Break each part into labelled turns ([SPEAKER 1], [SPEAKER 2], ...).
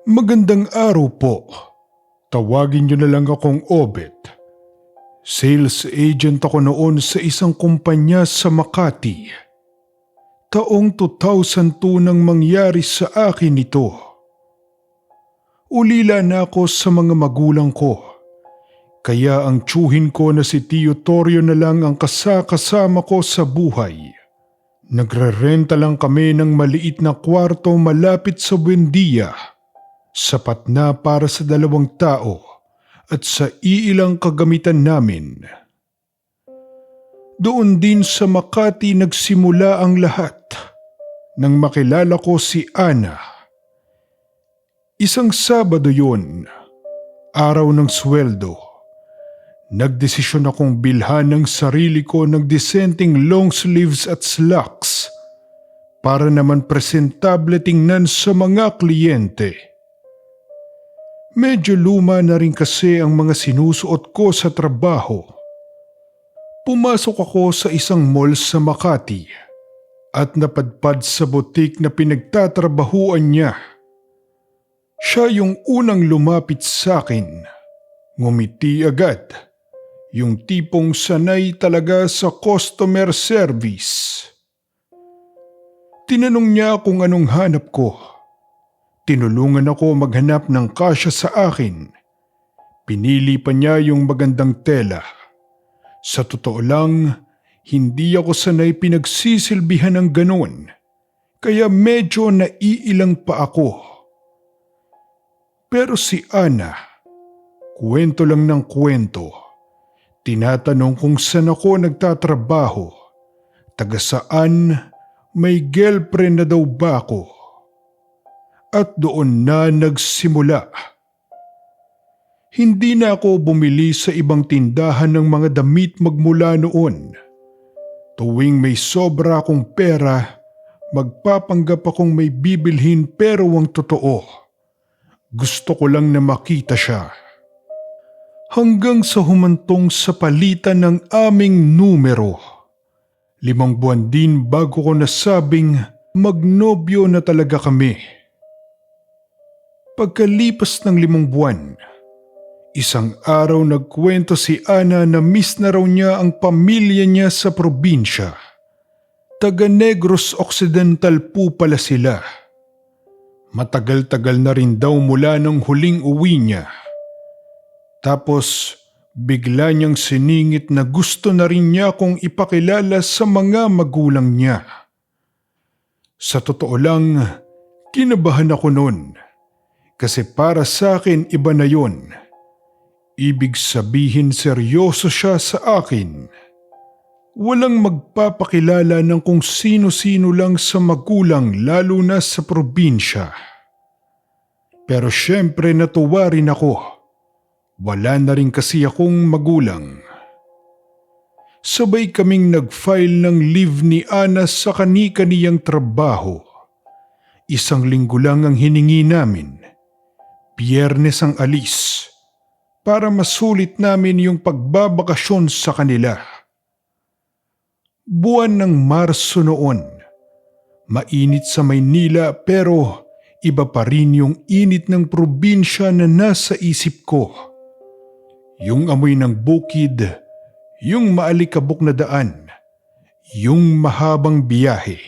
[SPEAKER 1] Magandang araw po. Tawagin niyo na lang akong Obet. Sales agent ako noon sa isang kumpanya sa Makati. Taong 2002 nang mangyari sa akin ito. Ulila na ako sa mga magulang ko. Kaya ang tiyuhin ko na si Tio Torio na lang ang kasama ko sa buhay. Nagrerenta lang kami ng maliit na kwarto malapit sa Buendia. Sapat na para sa 2 tao at sa iilang kagamitan namin. Doon din sa Makati nagsimula ang lahat nang makilala ko si Ana. Isang Sabado yun, araw ng sweldo. Nagdesisyon akong bilhan ng sarili ko ng disenteng long sleeves at slacks para naman presentable tingnan sa mga kliyente. Medyo luma na rin kasi ang mga sinusuot ko sa trabaho. Pumasok ako sa isang mall sa Makati at napadpad sa butik na pinagtatrabahuan niya. Siya yung unang lumapit sa akin. Ngumiti agad. Yung tipong sanay talaga sa customer service. Tinanong niya kung anong hanap ko. Tinulungan ako maghanap ng kasya sa akin. Pinili pa niya yung magandang tela. Sa totoo lang, hindi ako sanay pinagsisilbihan ng ganon. Kaya medyo naiilang pa ako. Pero si Ana, kwento lang ng kwento. Tinatanong kung saan ako nagtatrabaho, taga saan, may girlfriend na daw ba ako. At doon na nagsimula. Hindi na ako bumili sa ibang tindahan ng mga damit magmula noon. Tuwing may sobra akong pera, magpapanggap akong may bibilhin pero ang totoo, gusto ko lang na makita siya. Hanggang sa humantong sa palitan ng aming numero. 5 buwan din bago ko nasabing magnobyo na talaga kami. Pagkalipas ng 5 buwan, isang araw nagkwento si Ana na miss na raw niya ang pamilya niya sa probinsya. Taga Negros Occidental po pala sila. Matagal-tagal na rin daw mula nang huling uwi niya. Tapos bigla niyang siningit na gusto na rin niya akong ipakilala sa mga magulang niya. Sa totoo lang, kinabahan ako noon. Kasi para sa akin iba na yon. Ibig sabihin seryoso siya sa akin. Walang magpapakilala ng kung sino-sino lang sa magulang lalo na sa probinsya. Pero syempre natuwa rin ako. Wala na rin kasi akong magulang. Sabay kaming nag-file ng leave ni Ana sa kani-kaniyang trabaho. 1 linggo lang ang hiningi namin. Biyernes ang alis. Para masulit namin yung pagbabakasyon sa kanila. Buwan ng Marso noon. Mainit sa Maynila pero iba pa rin yung init ng probinsya na nasa isip ko. Yung amoy ng bukid, yung maalikabok na daan, yung mahabang biyahe.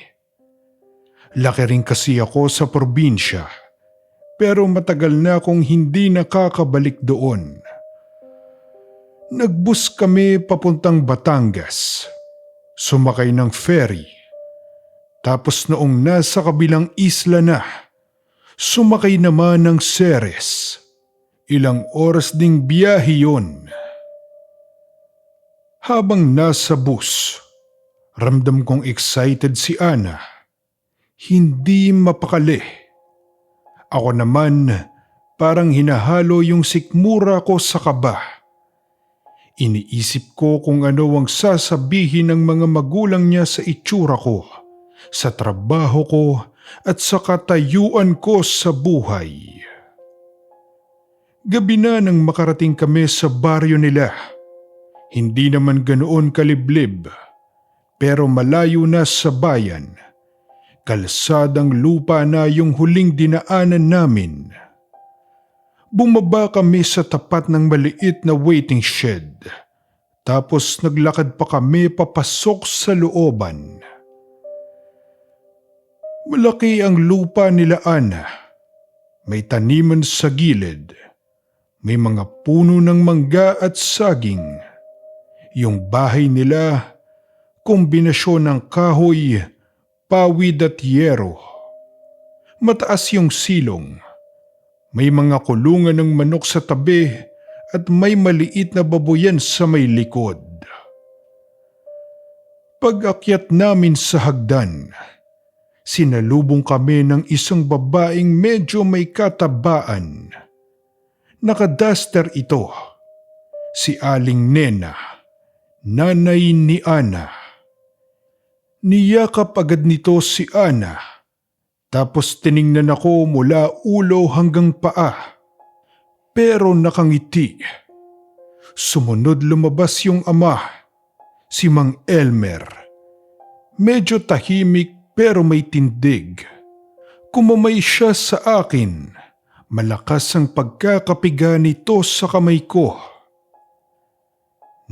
[SPEAKER 1] Laki rin kasi ako sa probinsya, pero matagal na akong hindi nakakabalik doon. Nagbus kami papuntang Batangas, sumakay ng ferry. Tapos noong nasa kabilang isla na, sumakay naman ng Ceres. Ilang oras ding biyahe yun. Habang nasa bus, ramdam kong excited si Ana. Hindi mapakali. Ako naman, parang hinahalo yung sikmura ko sa kaba. Iniisip ko kung ano ang sasabihin ng mga magulang niya sa itsura ko, sa trabaho ko at sa katayuan ko sa buhay. Gabi na nang makarating kami sa baryo nila. Hindi naman ganoon kaliblib, pero malayo na sa bayan. Kalsadang lupa na yung huling dinaanan namin. Bumaba kami sa tapat ng maliit na waiting shed. Tapos naglakad pa kami papasok sa looban. Malaki ang lupa nila Ana. May taniman sa gilid. May mga puno ng mangga at saging. Yung bahay nila, kombinasyon ng kahoy, pawid at yero. Mataas yung silong. May mga kulungan ng manok sa tabi at may maliit na baboyan sa may likod. Pag-akyat namin sa hagdan, sinalubong kami ng isang babaeng medyo may katabaan. Nakaduster ito. Si Aling Nena, nanay ni Ana. Niyakap agad nito si Ana. Tapos tiningnan ako mula ulo hanggang paa. Pero nakangiti. Sumunod lumabas yung ama, si Mang Elmer. Medyo tahimik pero may tindig. Kumamay siya sa akin. Malakas ang pagkakapiga nito sa kamay ko.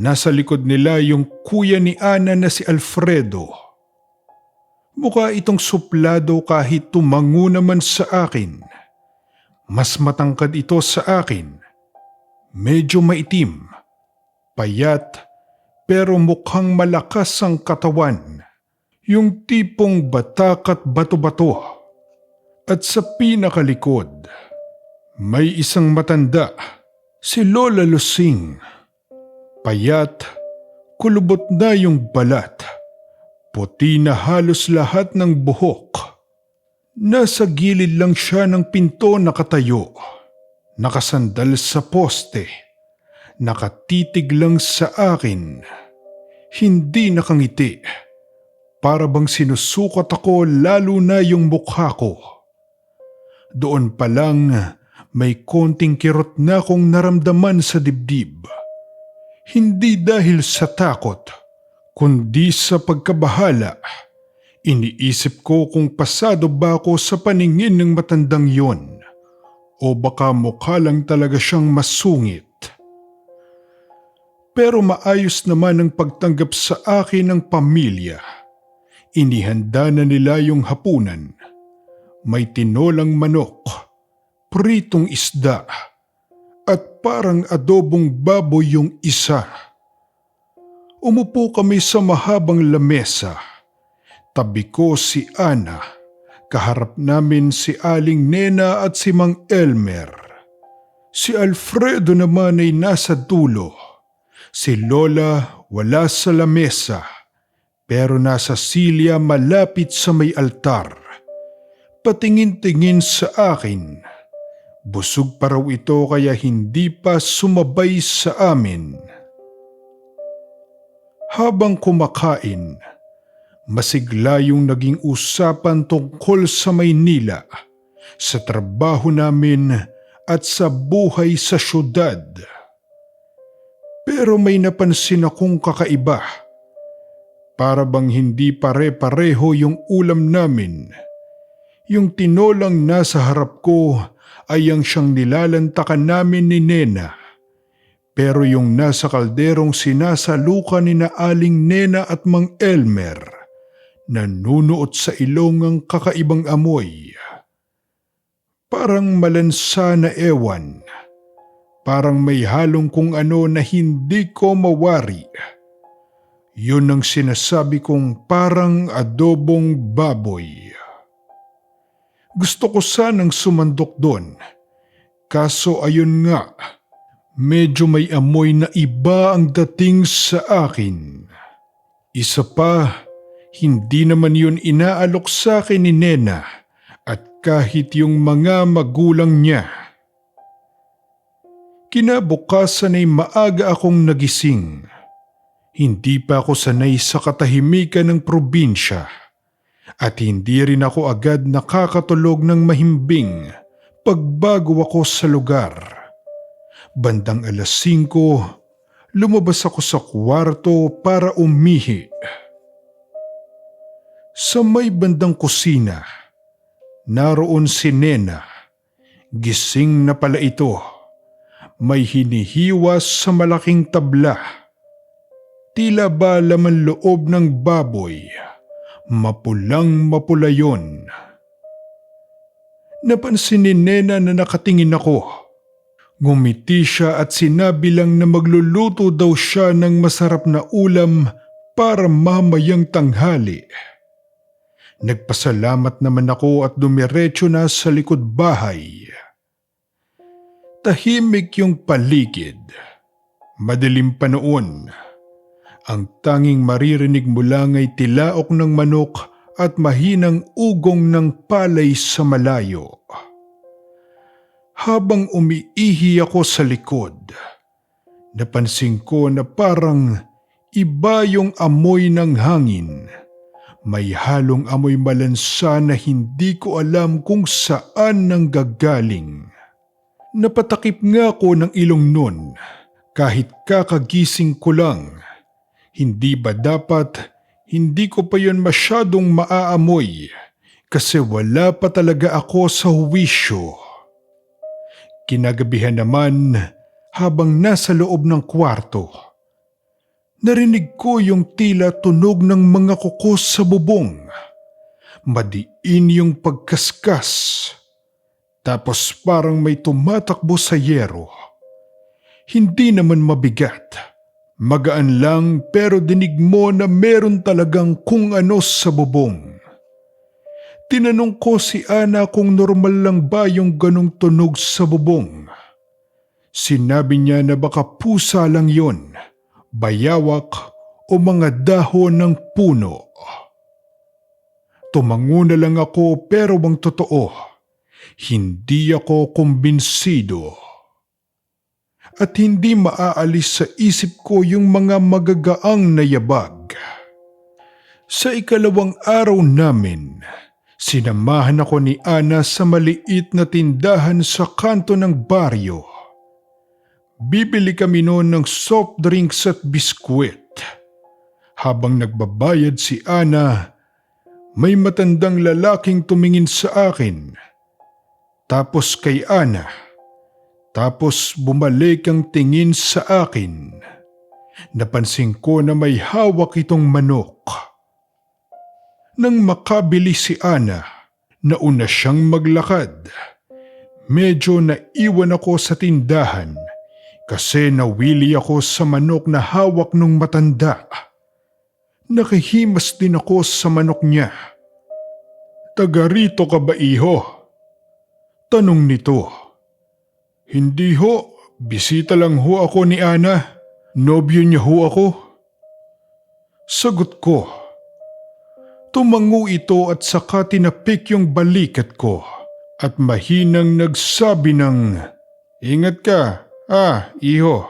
[SPEAKER 1] Nasa likod nila yung kuya ni Ana na si Alfredo. Mukha itong suplado kahit tumango naman sa akin. Mas matangkad ito sa akin. Medyo maitim, payat, pero mukhang malakas ang katawan. Yung tipong batak at bato-bato. At sa pinakalikod, may isang matanda, si Lola Lusing. Payat, kulubot na yung balat. Puti na halos lahat ng buhok. Nasa gilid lang siya ng pinto nakatayo. Nakasandal sa poste. Nakatitig lang sa akin. Hindi nakangiti. Para bang sinusukat ako lalo na yung mukha ko. Doon pa lang may konting kirot na akong naramdaman sa dibdib. Hindi dahil sa takot, kundi sa pagkabahala. Iniisip ko kung pasado ba ako sa paningin ng matandang yon o baka mukha lang talaga siyang masungit. Pero maayos naman ang pagtanggap sa akin ng pamilya. Inihanda na nila yung hapunan. May tinolang manok, pritong isda, at parang adobong baboy yung isa. Umupo kami sa mahabang lamesa. Tabi ko si Ana. Kaharap namin si Aling Nena at si Mang Elmer. Si Alfredo naman ay nasa dulo. Si Lola wala sa lamesa, pero nasa silya malapit sa may altar. Patingin-tingin sa akin. Busog pa raw ito kaya hindi pa sumabay sa amin. Habang kumakain, masigla yung naging usapan tungkol sa Maynila, sa trabaho namin at sa buhay sa syudad. Pero may napansin akong kakaiba. Para bang hindi pare-pareho yung ulam namin. Yung tinolang nasa harap ko ay ang siyang nilalantakan namin ni Nena. Pero yung nasa kalderong sinasalukan ni na Aling Nena at Mang Elmer, nanunuot sa ilong ang kakaibang amoy. Parang malansa na ewan. Parang may halong kung ano na hindi ko mawari. Yun ang sinasabi kong parang adobong baboy. Gusto ko sanang sumandok doon. Kaso ayun nga, medyo may amoy na iba ang dating sa akin. Isa pa, hindi naman yun inaalok sa akin ni Nena at kahit yung mga magulang niya. Kinabukasan ay maaga akong nagising. Hindi pa ako sanay sa katahimikan ng probinsya at hindi rin ako agad nakakatulog ng mahimbing pagbago ako sa lugar. Bandang 5:00, lumabas ako sa kwarto para umihi. Sa may bandang kusina, naroon si Nena. Gising na pala ito. May hinihiwas sa malaking tabla. Tila ba laman loob ng baboy. Mapulang mapula yun. Napansin ni Nena na nakatingin ako. Ngumiti siya at sinabi lang na magluluto daw siya ng masarap na ulam para mamayang tanghali. Nagpasalamat naman ako at dumiretso na sa likod bahay. Tahimik yung paligid. Madilim pa noon. Ang tanging maririnig mo lang ay tilaok ng manok at mahinang ugong ng palay sa malayo. Habang umiihi ako sa likod, napansin ko na parang iba yung amoy ng hangin. May halong amoy malansa na hindi ko alam kung saan nanggagaling. Napatakip nga ako ng ilong nun kahit kakagising ko lang. Hindi ba dapat hindi ko pa yun masyadong maaamoy kasi wala pa talaga ako sa huwisyo. Kinagabihan naman habang nasa loob ng kwarto. Narinig ko yung tila tunog ng mga kuko sa bubong. Madiin yung pagkaskas. Tapos parang may tumatakbo sa yero. Hindi naman mabigat. Magaan lang pero dinig mo na meron talagang kung ano sa bubong. Tinanong ko si Ana kung normal lang ba yung ganong tunog sa bubong. Sinabi niya na baka pusa lang yon, bayawak o mga dahon ng puno. Tumango na lang ako pero ang totoo, hindi ako kumbinsido. At hindi maaalis sa isip ko yung mga magagaang na yabag. Sa ikalawang araw namin, sinamahan ako ni Ana sa maliit na tindahan sa kanto ng baryo. Bibili kami noon ng soft drinks at biskwit. Habang nagbabayad si Ana, may matandang lalaking tumingin sa akin. Tapos kay Ana. Tapos bumalik ang tingin sa akin. Napansin ko na may hawak itong manok. Nang makabili si Ana, nauna siyang maglakad. Medyo naiwan ako sa tindahan kasi nawili ako sa manok na hawak nung matanda. Nakihimas din ako sa manok niya. "Taga rito ka ba, iho?" tanong nito. "Hindi ho, bisita lang ho ako ni Ana. Nobyo niya ho ako." Sagot ko. Tumango ito at saka tinapik yung balikat ko at mahinang nagsabi ng, "Ingat ka, iho."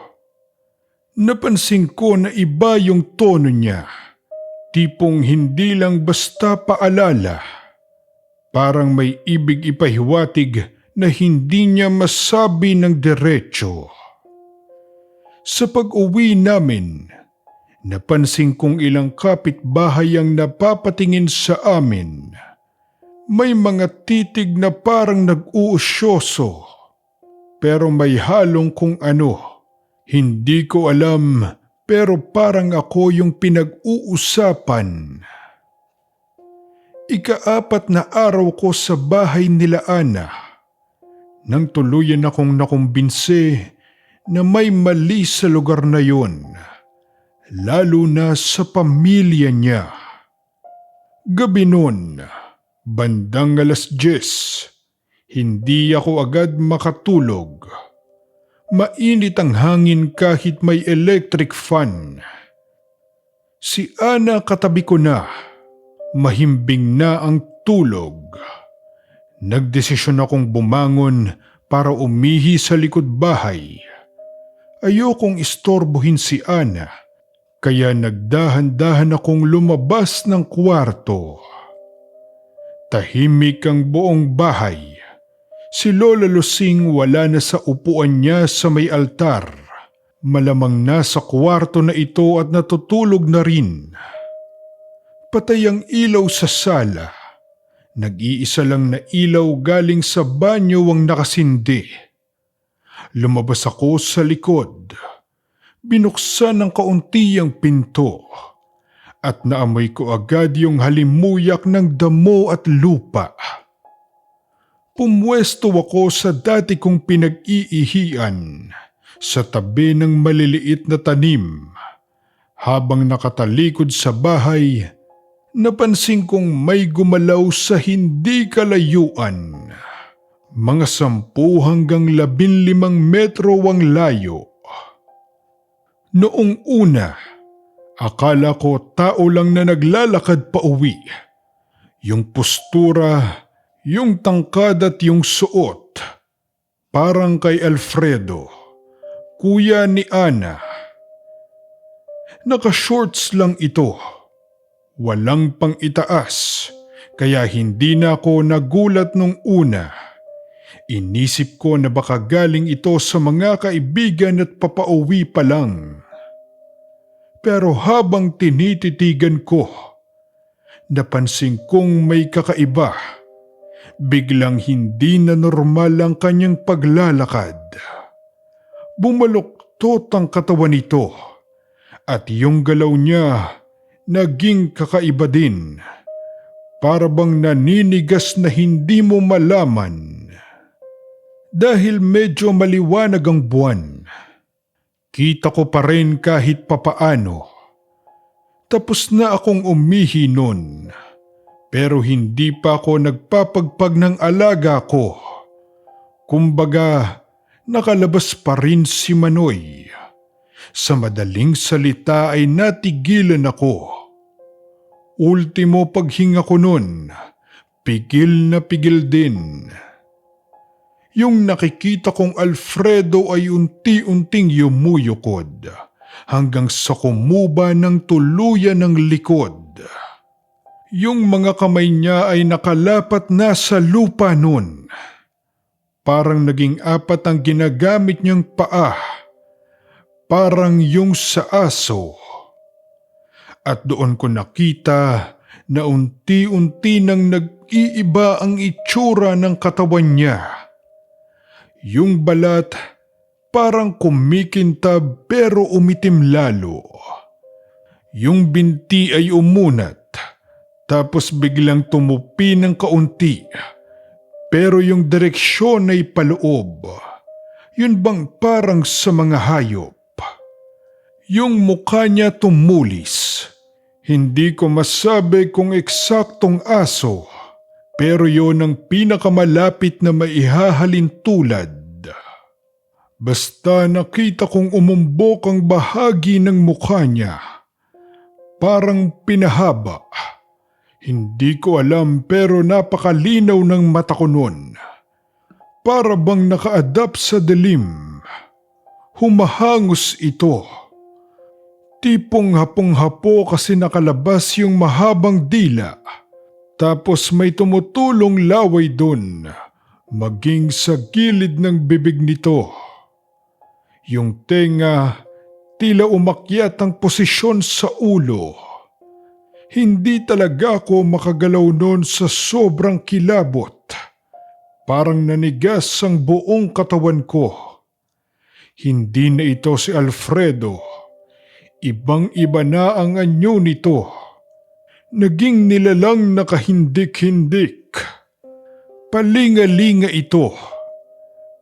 [SPEAKER 1] Napansin ko na iba yung tono niya. Tipong hindi lang basta paalala. Parang may ibig ipahiwatig na hindi niya masabi ng diretso. Sa pag-uwi namin, napansin kong ilang kapitbahay ang napapatingin sa amin. May mga titig na parang nag-uusyoso, pero may halong kung ano. Hindi ko alam, pero parang ako yung pinag-uusapan. Ika-4 na araw ko sa bahay nila Ana. Nang tuluyan akong nakumbinse na may mali sa lugar na yun, lalo na sa pamilya niya. Gabi nun, bandang 10:00, hindi ako agad makatulog. Mainit ang hangin kahit may electric fan. Si Ana katabi ko na, mahimbing na ang tulog. Nagdesisyon akong bumangon para umihi sa likod bahay. Ayokong istorbohin si Ana, kaya nagdahan-dahan akong lumabas ng kwarto. Tahimik ang buong bahay. Si Lola Lusing wala na sa upuan niya sa may altar. Malamang nasa kwarto na ito at natutulog na rin. Patay ang ilaw sa sala. Nag-iisa lang na ilaw galing sa banyo ang nakasindi. Lumabas ako sa likod. Binuksan ng kaunti ang pinto at naamoy ko agad yung halimuyak ng damo at lupa. Pumwesto ako sa dati kong pinag-iihian sa tabi ng maliliit na tanim. Habang nakatalikod sa bahay, napansin kong may gumalaw sa hindi kalayuan. Mga 10 hanggang 15 metro ang layo. Noong una, akala ko tao lang na naglalakad pa uwi. Yung postura, yung tangkad at yung suot, parang kay Alfredo, kuya ni Ana. Naka-shorts lang ito. Walang pang itaas, kaya hindi na ako nagulat nung una. Inisip ko na baka galing ito sa mga kaibigan at papauwi pa lang. Pero habang tinititigan ko, napansin kong may kakaiba. Biglang hindi na normal ang kanyang paglalakad. Bumaluktot ang katawan nito at yung galaw niya naging kakaiba din. Para bang naninigas na hindi mo malaman. Dahil medyo maliwanag ang buwan, kita ko pa rin kahit papaano. Tapos na akong umihi nun, pero hindi pa ako nagpapagpag ng alaga ko. Kumbaga, nakalabas pa rin si Manoy. Sa madaling salita ay natigilan ako. Ultimo paghinga ko nun, pigil na pigil din. Yung nakikita kong Alfredo ay unti-unting yumuyukod hanggang sa kumuba ng tuluyan ng likod. Yung mga kamay niya ay nakalapat na sa lupa nun. Parang naging 4 ang ginagamit niyang paa. Parang yung sa aso. At doon ko nakita na unti-unti nang nag-iiba ang itsura ng katawan niya. Yung balat parang kumikintab pero umitim lalo. Yung binti ay umunat tapos biglang tumupi ng kaunti. Pero yung direksyon ay paloob. Yun bang parang sa mga hayop. Yung mukha niya tumulis. Hindi ko masabi kung eksaktong aso. Pero yon ang pinakamalapit na maihahalin tulad. Basta nakita kong umumbok ang bahagi ng mukha niya. Parang pinahaba. Hindi ko alam pero napakalinaw ng mata ko nun. Para bang naka-adapt sa dilim. Humahangos ito. Tipong hapong-hapo kasi nakalabas yung mahabang dila. Tapos may tumutulong laway dun, maging sa gilid ng bibig nito. Yung tenga, tila umakyat ang posisyon sa ulo. Hindi talaga ako makagalaw noon sa sobrang kilabot. Parang nanigas ang buong katawan ko. Hindi na ito si Alfredo. Ibang-iba na ang anyo nito. Naging nilalang nakahindik-hindik. Palinga-linga ito.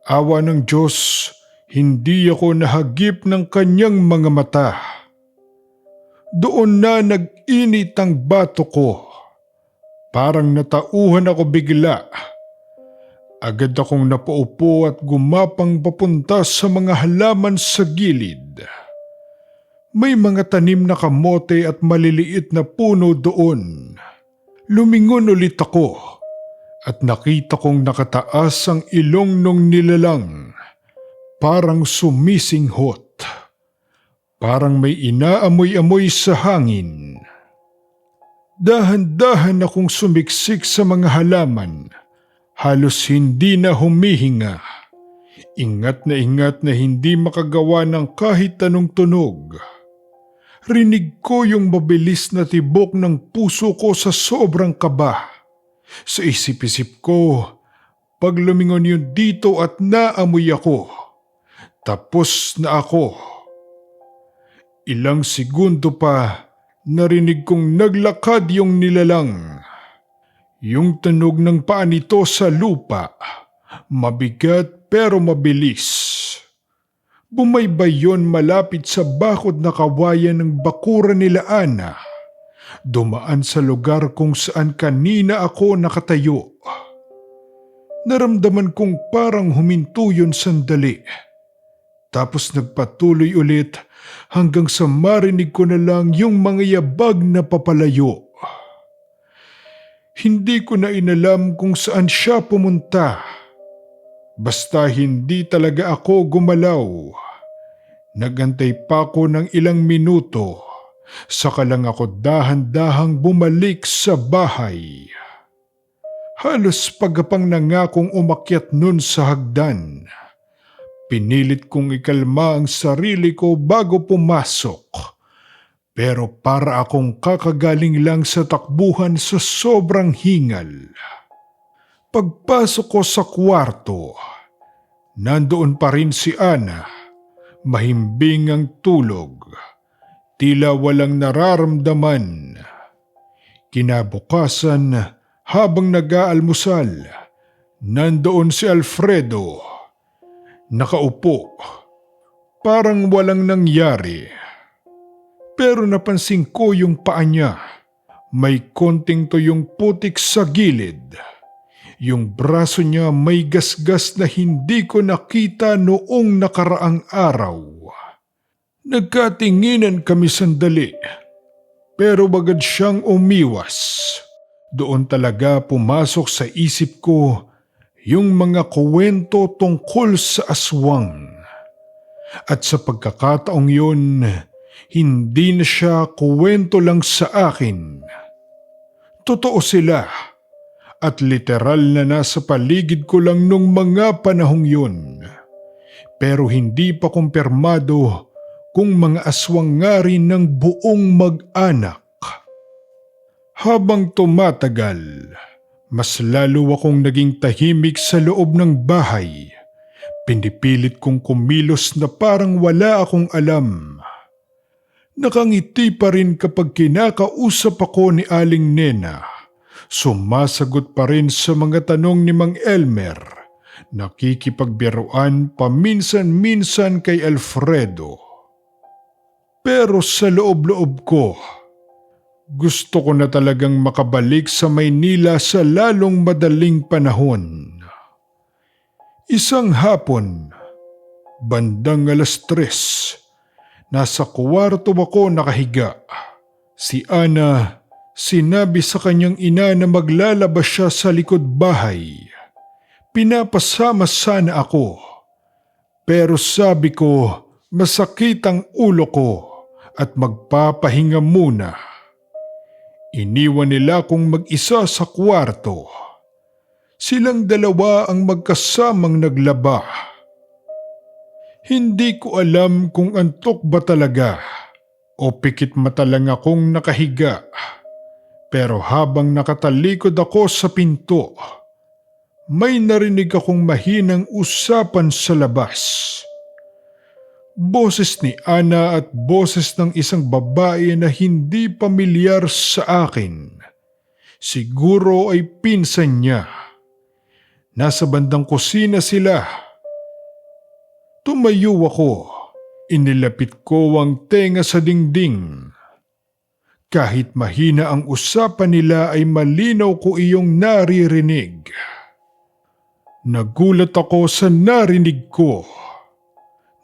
[SPEAKER 1] Awa ng Diyos, hindi ako nahagip ng kanyang mga mata. Doon na nag-init ang bato ko. Parang natauhan ako bigla. Agad akong napaupo at gumapang papunta sa mga halaman sa gilid. May mga tanim na kamote at maliliit na puno doon. Lumingon ulit ako at nakita kong nakataas ang ilong nung nilalang. Parang sumisinghot. Parang may inaamoy-amoy sa hangin. Dahan-dahan akong sumiksik sa mga halaman. Halos hindi na humihinga. Ingat na hindi makagawa ng kahit anong tunog. Rinig ko yung mabilis na tibok ng puso ko sa sobrang kaba. Sa isip-isip ko, pag lumingon yun dito at naamoy ako, tapos na ako. Ilang segundo pa, narinig kong naglakad yung nilalang. Yung tunog ng paa nito sa lupa, mabigat pero mabilis. Bumaybay yon malapit sa bakod na kawayan ng bakuran nila Ana. Dumaan sa lugar kung saan kanina ako nakatayo. Naramdaman kong parang huminto yun sandali. Tapos nagpatuloy ulit hanggang sa marinig ko na lang yung mga yabag na papalayo. Hindi ko na inalam kung saan siya pumunta. Basta hindi talaga ako gumalaw. Nagantay pa ako ng ilang minuto. Saka lang ako dahan-dahang bumalik sa bahay. Halos pagapang na nga akong umakyat nun sa hagdan. Pinilit kong ikalma ang sarili ko bago pumasok. Pero para akong kakagaling lang sa takbuhan sa sobrang hingal. Pagpasok ko sa kwarto, nandoon pa rin si Ana, mahimbing ang tulog, tila walang nararamdaman. Kinabukasan, habang nag-aalmusal, nandoon si Alfredo, nakaupo, parang walang nangyari. Pero napansin ko yung paa niya, may konting tuyong putik sa gilid. Yung braso niya may gasgas na hindi ko nakita noong nakaraang araw. Nagkatinginan kami sandali, pero bagad siyang umiwas. Doon talaga pumasok sa isip ko yung mga kuwento tungkol sa aswang. At sa pagkakataong yun, hindi na siya kuwento lang sa akin. Totoo sila. At literal na nasa paligid ko lang nung mga panahong yun. Pero hindi pa kumpirmado kung mga aswang nga rin ng buong mag-anak. Habang tumatagal, mas lalo akong naging tahimik sa loob ng bahay. Pinipilit kong kumilos na parang wala akong alam. Nakangiti pa rin kapag kinakausap ako ni Aling Nena. Sumasagot pa rin sa mga tanong ni Mang Elmer. Nakikipagbiruan paminsan-minsan kay Alfredo. Pero sa loob-loob ko, gusto ko na talagang makabalik sa Maynila sa lalong madaling panahon. Isang hapon, bandang 3:00, nasa kwarto ako nakahiga. Si Ana, sinabi sa kanyang ina na maglalabas siya sa likod bahay. Pinapasama sana ako. Pero sabi ko, masakit ang ulo ko at magpapahinga muna. Iniwan nila akong mag-isa sa kwarto. Silang dalawa ang magkasamang naglaba. Hindi ko alam kung antok ba talaga o pikit mata lang akong nakahiga. Pero habang nakatalikod ako sa pinto, may narinig akong mahinang usapan sa labas. Boses ni Ana at boses ng isang babae na hindi pamilyar sa akin. Siguro ay pinsan niya. Nasa bandang kusina sila. Tumayo ako. Inilapit ko ang tenga sa dingding. Kahit mahina ang usapan nila ay malinaw ko iyong naririnig. Nagulat ako sa narinig ko.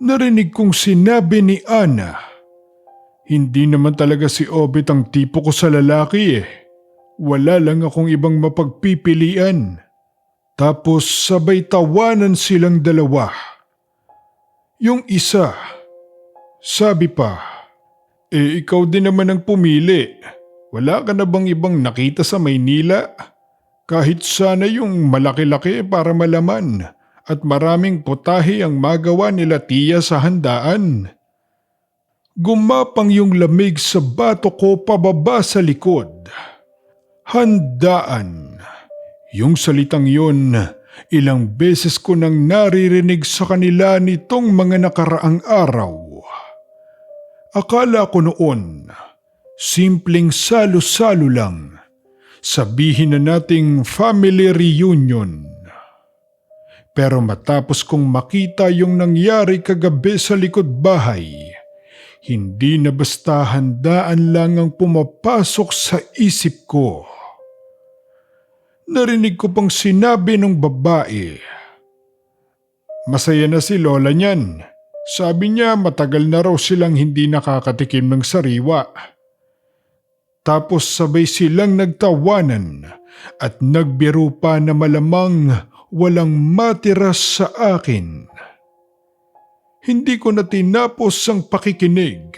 [SPEAKER 1] Narinig kong sinabi ni Ana, hindi naman talaga si Obet ang tipo ko sa lalaki eh. Wala lang akong ibang mapagpipilian. Tapos sabay tawanan silang dalawa. Yung isa, sabi pa, ikaw din naman ang pumili. Wala ka na bang ibang nakita sa Maynila? Kahit sana yung malaki-laki para malaman at maraming putahe ang magawa nila tiya sa handaan. Gumapang yung lamig sa bato ko pababa sa likod. Handaan. Yung salitang yun, ilang beses ko nang naririnig sa kanila nitong mga nakaraang araw. Akala ko noon, simpleng salo-salo lang. Sabihin na nating family reunion. Pero matapos kong makita yung nangyari kagabi sa likod bahay, hindi na basta handaan lang ang pumapasok sa isip ko. Narinig ko pang sinabi ng babae, "Masaya na si Lola niyan. Sabi niya matagal na raw silang hindi nakakatikim ng sariwa." Tapos sabay silang nagtawanan at nagbiro pa na malamang walang matira sa akin. Hindi ko na tinapos ang pakikinig.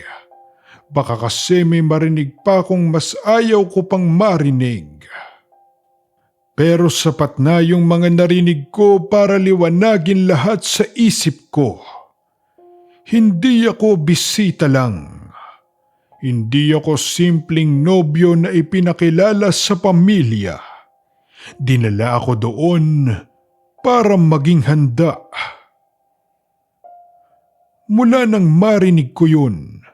[SPEAKER 1] Baka kasi may marinig pa kung mas ayaw ko pang marinig. Pero sapat na yung mga narinig ko para liwanagin lahat sa isip ko. Hindi ako bisita lang. Hindi ako simpleng nobyo na ipinakilala sa pamilya. Dinala ako doon para maging handa. Mula nang marinig ko yun,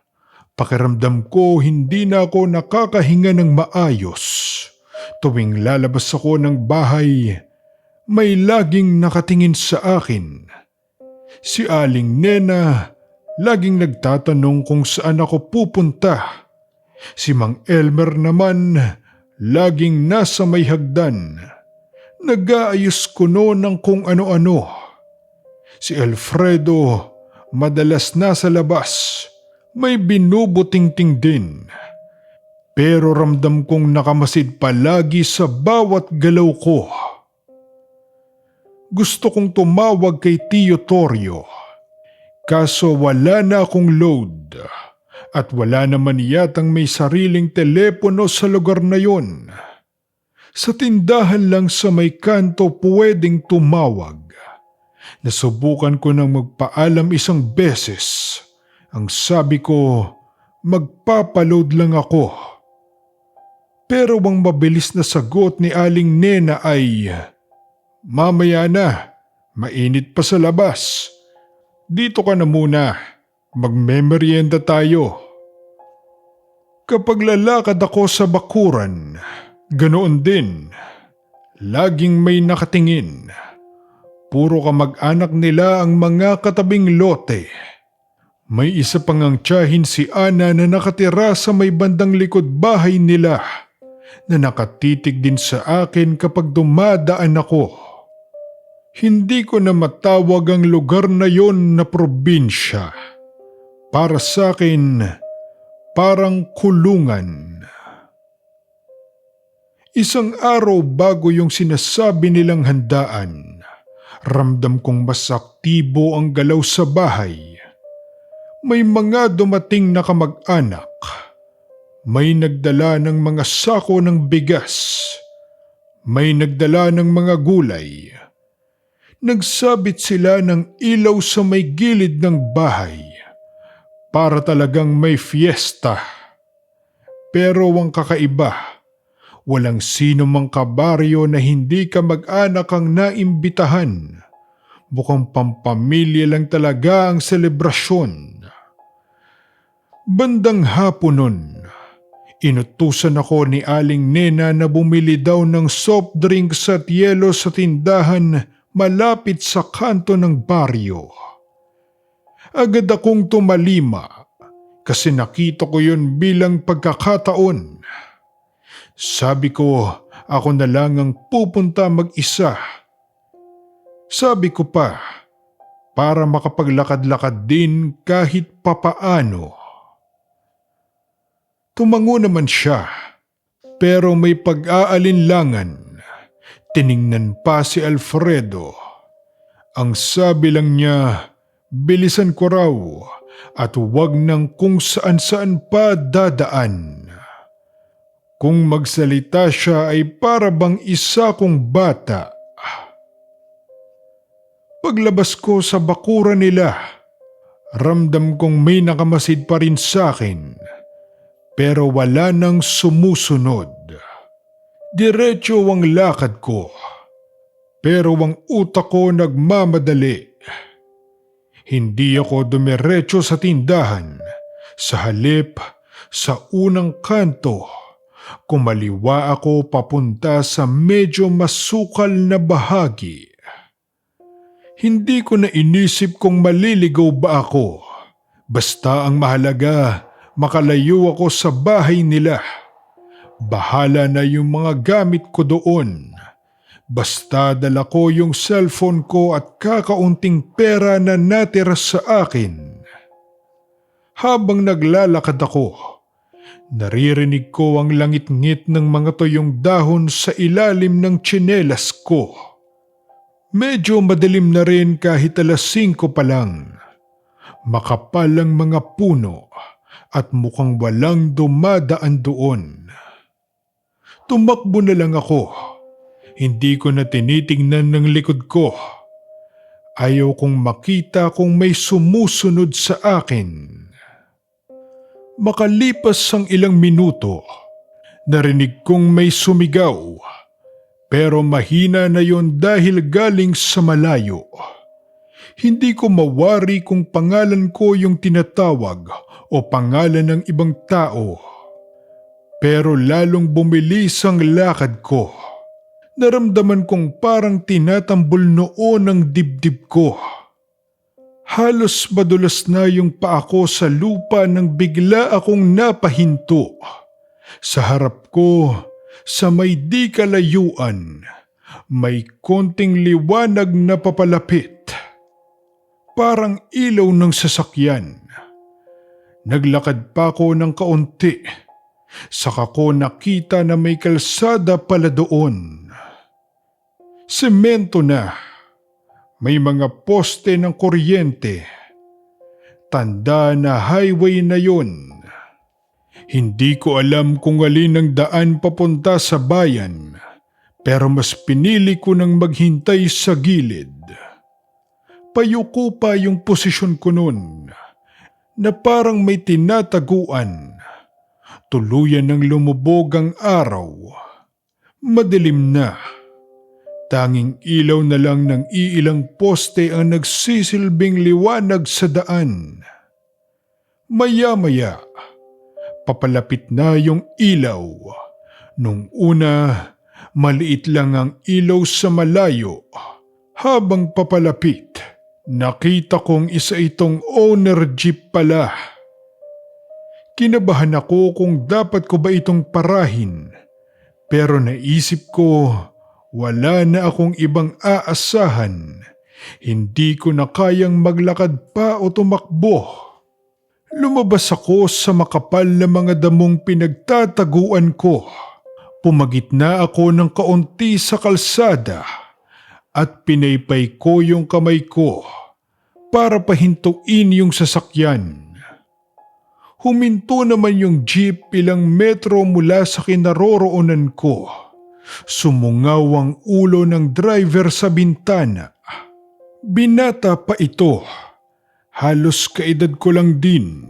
[SPEAKER 1] pakiramdam ko hindi na ako nakakahinga ng maayos. Tuwing lalabas ako ng bahay, may laging nakatingin sa akin. Si Aling Nena laging nagtatanong kung saan ako pupunta. Si Mang Elmer naman laging nasa may hagdan. Nag-aayos kuno ng kung ano-ano. Si Alfredo madalas nasa labas. May binubutingting din. Pero ramdam kong nakamasid palagi sa bawat galaw ko. Gusto kong tumawag kay Tio Torio. Kaso wala na akong load at wala naman yatang may sariling telepono sa lugar na yon. Sa tindahan lang sa may kanto pwedeng tumawag. Nasubukan ko nang magpaalam isang beses. Ang sabi ko, magpapaload lang ako. Pero ang mabilis na sagot ni Aling Nena ay, "Mamaya na, mainit pa sa labas. Dito ka na muna, magmemeryenda tayo." Kapag lalakad ako sa bakuran, ganoon din. Laging may nakatingin. Puro kamag-anak nila ang mga katabing lote. May isa pang ang tiyahin si Ana na nakatira sa may bandang likod bahay nila na nakatitig din sa akin kapag dumadaan ako. Hindi ko na matawag ang lugar na yon na probinsya. Para sa akin, parang kulungan. Isang araw bago yung sinasabi nilang handaan, ramdam kong mas aktibo ang galaw sa bahay. May mga dumating na kamag-anak. May nagdala ng mga sako ng bigas. May nagdala ng mga gulay. Nagsabit sila ng ilaw sa may gilid ng bahay. Para talagang may fiesta. Pero ang kakaiba, walang sino mang kabaryo na hindi kamag-anak ang naimbitahan. Mukhang pampamilya lang talaga ang selebrasyon. Bandang hapon nun, inutusan ako ni Aling Nena na bumili daw ng soft drinks at yelo sa tindahan malapit sa kanto ng baryo. Agad akong tumalima kasi nakita ko yun bilang pagkakataon. Sabi ko, ako na lang ang pupunta mag-isa. Sabi ko pa, para makapaglakad-lakad din kahit papaano. Tumango naman siya, pero may pag-aalinlangan. Tiningnan pa si Alfredo. Ang sabi lang niya, bilisan ko raw at huwag nang kung saan-saan pa dadaan. Kung magsalita siya ay para bang isa kong bata. Paglabas ko sa bakuran nila, ramdam kong may nakamasid pa rin sa akin, pero wala nang sumusunod. Diretso ang lakad ko. Pero ang utak ko nagmamadali. Hindi ako dumiretso sa tindahan. Sa halip, sa unang kanto, kumaliwa ako papunta sa medyo masukal na bahagi. Hindi ko na inisip kung maliligaw ba ako. Basta ang mahalaga, makalayo ako sa bahay nila. Bahala na yung mga gamit ko doon. Basta dala ko yung cellphone ko at kakaunting pera na natira sa akin. Habang naglalakad ako, naririnig ko ang langit-ngit ng mga tuyong dahon sa ilalim ng tsinelas ko. Medyo madilim na rin kahit 5:00 pa lang. Makapal ang mga puno at mukhang walang dumadaan doon. Tumakbo na lang ako. Hindi ko na tinitingnan ng likod ko. Ayaw kong makita kung may sumusunod sa akin. Makalipas ang ilang minuto, narinig kong may sumigaw. Pero mahina na yon dahil galing sa malayo. Hindi ko mawari kung pangalan ko yung tinatawag o pangalan ng ibang tao. Pero lalong bumilis ang lakad ko. Naramdaman kong parang tinatambol noon ang dibdib ko. Halos madulas na yung paa ko sa lupa nang bigla akong napahinto. Sa harap ko, sa may di kalayuan, may konting liwanag na papalapit. Parang ilaw ng sasakyan. Naglakad pa ako ng kaunti. Saka ko nakita na may kalsada pala doon. Semento na. May mga poste ng kuryente. Tanda na highway na yun. Hindi ko alam kung alin ang daan papunta sa bayan, pero mas pinili ko nang maghintay sa gilid. Payuko pa yung posisyon ko nun, na parang may tinataguan. Tuluyan ng lumubog ang araw. Madilim na. Tanging ilaw na lang ng iilang poste ang nagsisilbing liwanag sa daan. Maya-maya, papalapit na yung ilaw. Nung una, maliit lang ang ilaw sa malayo. Habang papalapit, nakita kong isa itong owner jeep pala. Kinabahan ako kung dapat ko ba itong parahin. Pero naisip ko, wala na akong ibang aasahan. Hindi ko na kayang maglakad pa o tumakbo. Lumabas ako sa makapal na mga damong pinagtataguan ko. Pumagitna ako ng kaunti sa kalsada at pinaypay ko yung kamay ko para pahintuin yung sasakyan. Huminto naman yung jeep ilang metro mula sa kinaroroonan ko. Sumungaw ang ulo ng driver sa bintana. Binata pa ito. Halos kaedad ko lang din.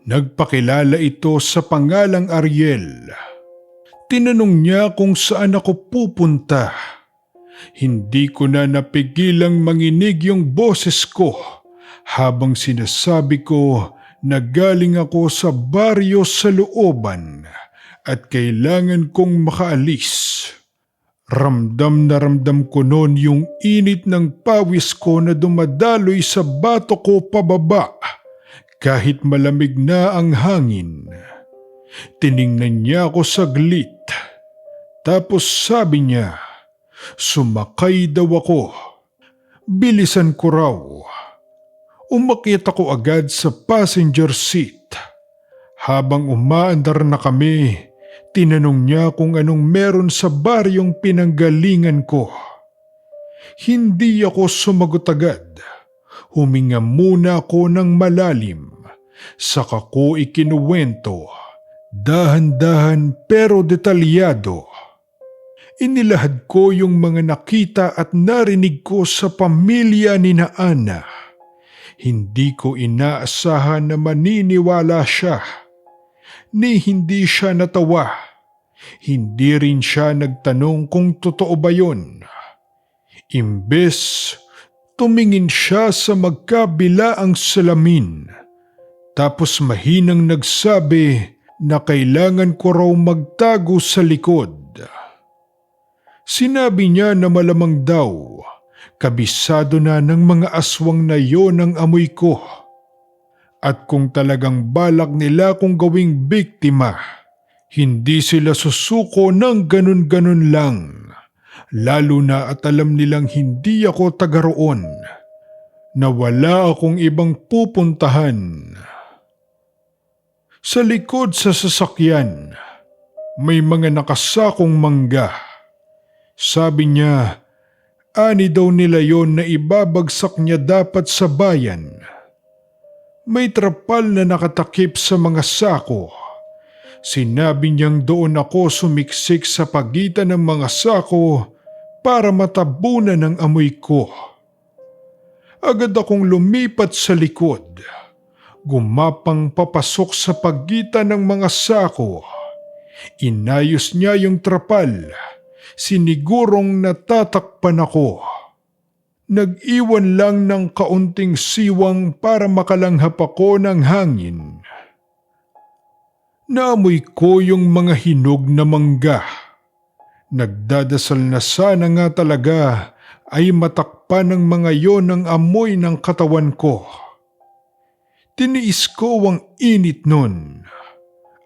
[SPEAKER 1] Nagpakilala ito sa pangalang Ariel. Tinanong niya kung saan ako pupunta. Hindi ko na napigilang manginig yung boses ko habang sinasabi ko na galing ako sa baryo sa looban at kailangan kong makaalis. Ramdam na ramdam ko noon yung init ng pawis ko na dumadaloy sa bato ko pababa kahit malamig na ang hangin. Tiningnan niya ako saglit. Tapos sabi niya, sumakay daw ako. Bilisan ko raw. Umakyat ako agad sa passenger seat. Habang umaandar na kami, tinanong niya kung anong meron sa baryong pinanggalingan ko. Hindi ako sumagot agad. Huminga muna ako ng malalim. Saka ko ikinuwento. Dahan-dahan pero detalyado. Inilahad ko yung mga nakita at narinig ko sa pamilya ni na Ana. Hindi ko inaasahan na maniniwala siya. Ni hindi siya natawa. Hindi rin siya nagtanong kung totoo ba yun. Imbes, tumingin siya sa magkabilaang salamin. Tapos mahinang nagsabi na kailangan ko raw magtago sa likod. Sinabi niya na malamang daw, kabisado na ng mga aswang na yon ang amoy ko. At kung talagang balak nila kong gawing biktima, hindi sila susuko ng ganun-ganun lang. Lalo na at alam nilang hindi ako taga roon, na wala akong ibang pupuntahan. Sa likod sa sasakyan, may mga nakasakong mangga. Sabi niya, ani daw nila yon na ibabagsak niya dapat sa bayan. May trapal na nakatakip sa mga sako. Sinabi niyang doon ako sumiksik sa pagitan ng mga sako para matabunan ng amoy ko. Agad akong lumipat sa likod. Gumapang papasok sa pagitan ng mga sako. Inayos niya yung trapal. Sinigurong natatakpan ako. Nag-iwan lang ng kaunting siwang para makalanghap ako ng hangin. Naamoy ko yung mga hinog na mangga. Nagdadasal na sana nga talaga ay matakpan ng mga yon ang amoy ng katawan ko. Tiniis ko ang init nun.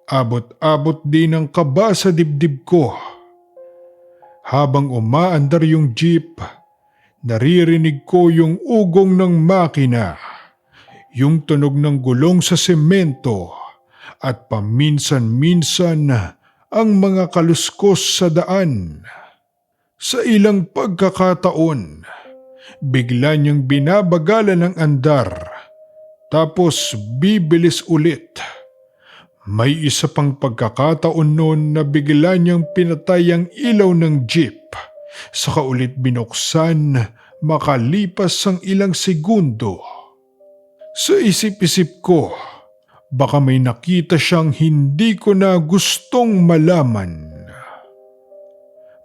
[SPEAKER 1] Abot-abot din ang kaba sa dibdib ko. Habang umaandar yung jeep, naririnig ko yung ugong ng makina, yung tunog ng gulong sa semento, at paminsan-minsan ang mga kaluskos sa daan. Sa ilang pagkakataon, bigla niyang binabagalan ng andar, tapos bibilis ulit. May isa pang pagkakataon noon na bigla niyang pinatay ang ilaw ng jeep, saka ulit binuksan makalipas ang ilang segundo. Sa isip-isip ko, baka may nakita siyang hindi ko na gustong malaman.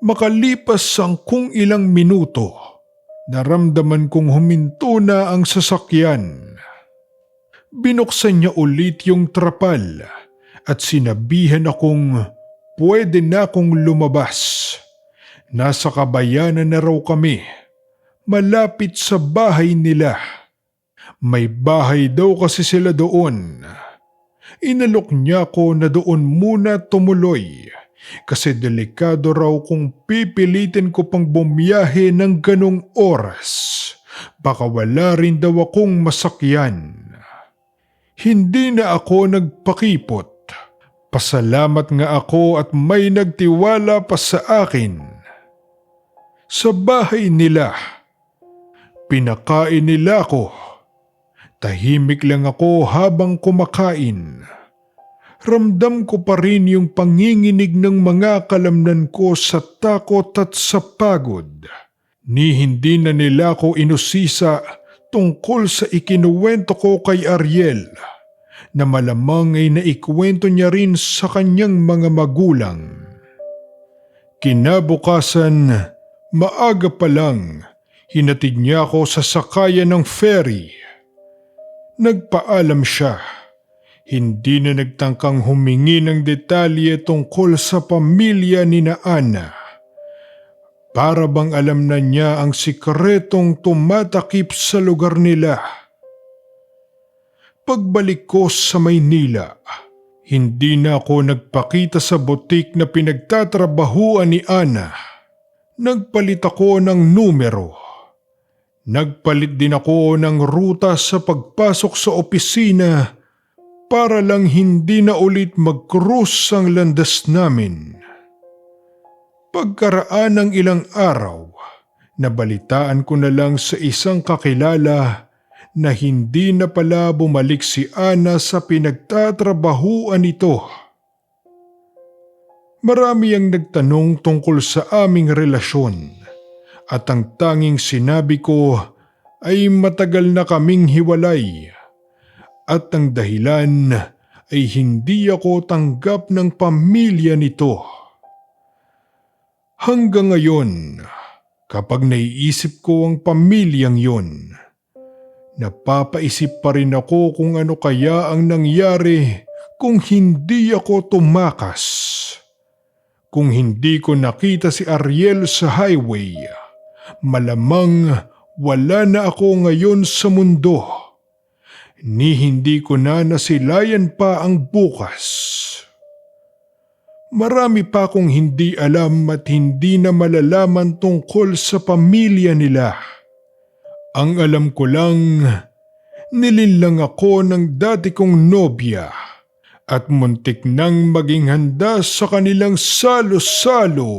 [SPEAKER 1] Makalipas ang kung ilang minuto, naramdaman kong huminto na ang sasakyan. Binuksan niya ulit yung trapal at sinabihan akong pwede na akong lumabas. Nasa kabayanan na raw kami, malapit sa bahay nila. May bahay daw kasi sila doon. Inalok niya ako na doon muna tumuloy kasi delikado raw kung pipilitin ko pang bumiyahe ng ganong oras. Baka wala rin daw akong masakyan. Hindi na ako nagpakipot. Pasalamat nga ako at may nagtiwala pa sa akin. Sa bahay nila, pinakain nila ako. Tahimik lang ako habang kumakain. Ramdam ko pa rin yung panginginig ng mga kalamnan ko sa takot at sa pagod. Ni hindi na nila ko inusisa tungkol sa ikinuwento ko kay Ariel, na malamang ay naikwento niya rin sa kanyang mga magulang. Kinabukasan, maaga pa lang, hinatid niya ako sa sakayan ng ferry. Nagpaalam siya. Hindi na nagtangkang humingi ng detalye tungkol sa pamilya ni na Ana. Para bang alam na niya ang sikretong tumatakip sa lugar nila. Pagbalik ko sa Maynila, hindi na ako nagpakita sa butik na pinagtatrabahuan ni Ana. Nagpalit ako ng numero. Nagpalit din ako ng ruta sa pagpasok sa opisina para lang hindi na ulit mag-cruise ang landas namin. Pagkaraan ng ilang araw, nabalitaan ko na lang sa isang kakilala na hindi na pala bumalik si Ana sa pinagtatrabahuan nito. Marami ang nagtanong tungkol sa aming relasyon at ang tanging sinabi ko ay matagal na kaming hiwalay at ang dahilan ay hindi ako tanggap ng pamilya nito. Hanggang ngayon, Kapag naiisip ko ang pamilyang yun, napapaisip pa rin ako kung ano kaya ang nangyari kung hindi ako tumakas. Kung hindi ko nakita si Ariel sa highway, malamang wala na ako ngayon sa mundo. Ni hindi ko na nasilayan pa ang bukas. Marami pa akong hindi alam at hindi na malalaman tungkol sa pamilya nila. Ang alam ko lang, nilinlang ako ng dati kong nobya at muntik nang maging handa sa kanilang salo-salo.